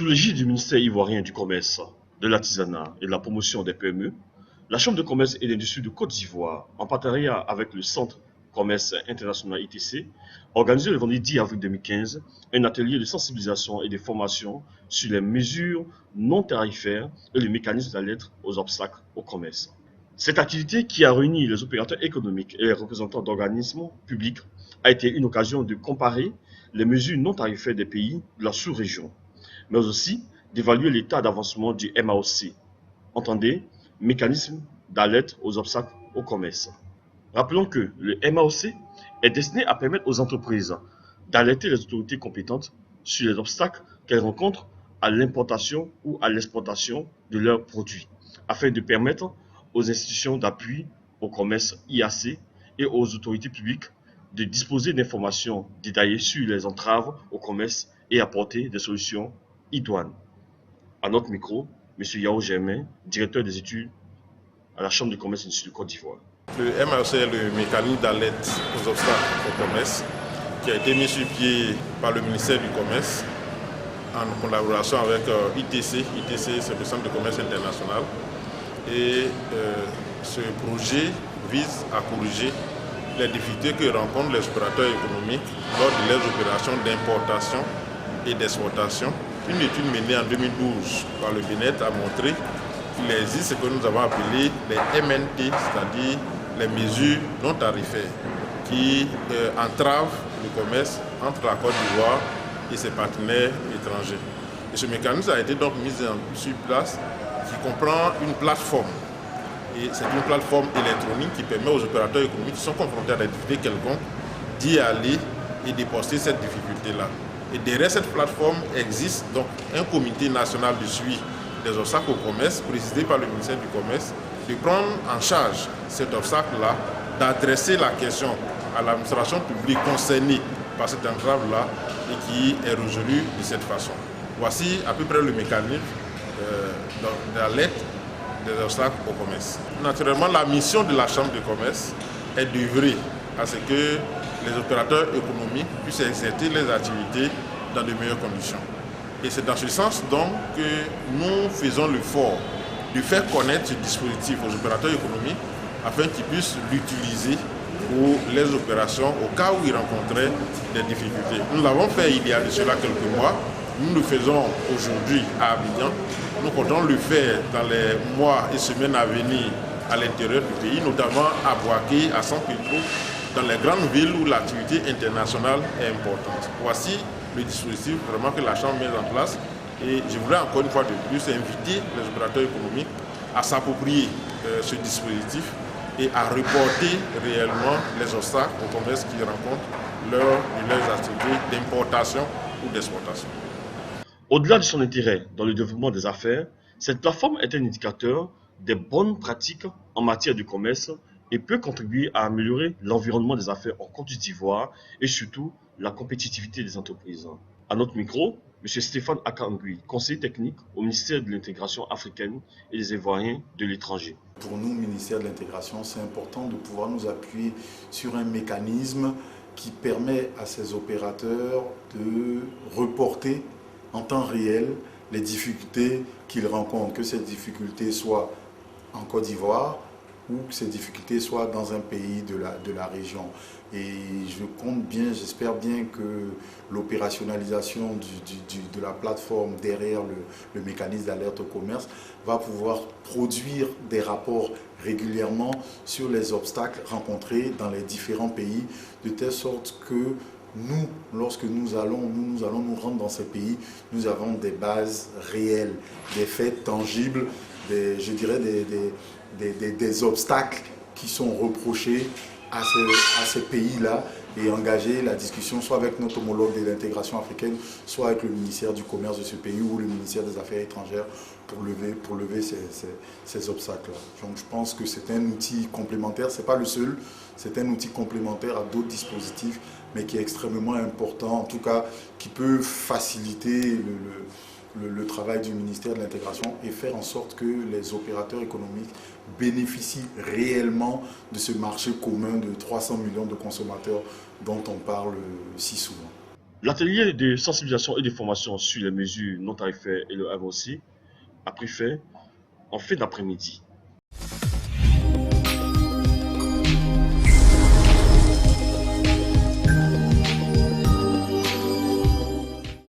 l'égide du ministère ivoirien du Commerce, de l'Artisanat et de la promotion des PME, la Chambre de commerce et d'industrie de Côte d'Ivoire, en partenariat avec le Centre Commerce International ITC, a organisé le vendredi 10 avril 2015 un atelier de sensibilisation et de formation sur les mesures non tarifaires et le mécanisme d'alerte aux obstacles au commerce. Cette activité, qui a réuni les opérateurs économiques et les représentants d'organismes publics, a été une occasion de comparer les mesures non tarifaires des pays de la sous-région, mais aussi d'évaluer l'état d'avancement du MAOC, entendez, mécanisme d'alerte aux obstacles au commerce. Rappelons que le MAOC est destiné à permettre aux entreprises d'alerter les autorités compétentes sur les obstacles qu'elles rencontrent à l'importation ou à l'exportation de leurs produits, afin de permettre aux institutions d'appui au commerce IAC et aux autorités publiques de disposer d'informations détaillées sur les entraves au commerce et apporter des solutions idoines. À notre micro, M. Yao Germain, directeur des études à la Chambre de commerce et d'industrie de Côte d'Ivoire. Le MAOC est le mécanisme d'alerte aux obstacles au commerce qui a été mis sur pied par le ministère du Commerce en collaboration avec ITC. ITC, c'est le Centre de commerce international. Et ce projet vise à corriger les difficultés que rencontrent les opérateurs économiques lors de leurs opérations d'importation et d'exportation. Une étude menée en 2012 par le BNET a montré qu'il existe ce que nous avons appelé les MNT, c'est-à-dire les mesures non tarifaires qui entravent le commerce entre la Côte d'Ivoire et ses partenaires étrangers. Et ce mécanisme a été donc mis sur place qui comprend une plateforme. Et c'est une plateforme électronique qui permet aux opérateurs économiques qui sont confrontés à des difficultés quelconques d'y aller et de poster cette difficulté-là. Et derrière cette plateforme existe donc un comité national de suivi des obstacles au commerce, présidé par le ministère du Commerce, de prendre en charge cet obstacle-là, d'adresser la question à l'administration publique concernée par cette entrave-là et qui est résolue de cette façon. Voici à peu près le mécanisme d'alerte des obstacles au commerce. Naturellement, la mission de la Chambre de commerce est d'œuvrer à ce que les opérateurs économiques puissent exercer les activités dans de meilleures conditions. Et c'est dans ce sens donc que nous faisons l'effort de faire connaître ce dispositif aux opérateurs économiques afin qu'ils puissent l'utiliser pour les opérations au cas où ils rencontraient des difficultés. Nous l'avons fait il y a de cela quelques mois. Nous le faisons aujourd'hui à Abidjan. Nous comptons le faire dans les mois et semaines à venir à l'intérieur du pays, notamment à Boaké, à San Pedro, dans les grandes villes où l'activité internationale est importante. Voici le dispositif vraiment que la Chambre met en place. Et je voudrais encore une fois de plus inviter les opérateurs économiques à s'approprier ce dispositif et à reporter réellement les obstacles au commerce qu'ils rencontrent lors de leurs activités d'importation ou d'exportation. Au-delà de son intérêt dans le développement des affaires, cette plateforme est un indicateur des bonnes pratiques en matière de commerce et peut contribuer à améliorer l'environnement des affaires en Côte d'Ivoire et surtout la compétitivité des entreprises. À notre micro, M. Stéphane Akangui, conseiller technique au ministère de l'Intégration africaine et des Ivoiriens de l'étranger. Pour nous, ministère de l'Intégration, c'est important de pouvoir nous appuyer sur un mécanisme qui permet à ces opérateurs de reporter en temps réel les difficultés qu'ils rencontrent, que ces difficultés soient en Côte d'Ivoire ou que ces difficultés soient dans un pays de la région. Et je compte bien, j'espère bien que l'opérationnalisation de la plateforme derrière le mécanisme d'alerte au commerce va pouvoir produire des rapports régulièrement sur les obstacles rencontrés dans les différents pays, de telle sorte que nous, lorsque nous allons nous rendre dans ces pays, nous avons des bases réelles, des faits tangibles, je dirais des obstacles qui sont reprochés à ces pays-là et engager la discussion soit avec notre homologue de l'intégration africaine, soit avec le ministère du Commerce de ce pays ou le ministère des Affaires étrangères pour lever ces obstacles-là. Donc je pense que c'est un outil complémentaire, ce n'est pas le seul, c'est un outil complémentaire à d'autres dispositifs, mais qui est extrêmement important, en tout cas qui peut faciliter le travail du ministère de l'Intégration et faire en sorte que les opérateurs économiques bénéficient réellement de ce marché commun de 300 millions de consommateurs dont on parle si souvent. L'atelier de sensibilisation et de formation sur les mesures non tarifaires et le avancé a pris fin en fin d'après-midi.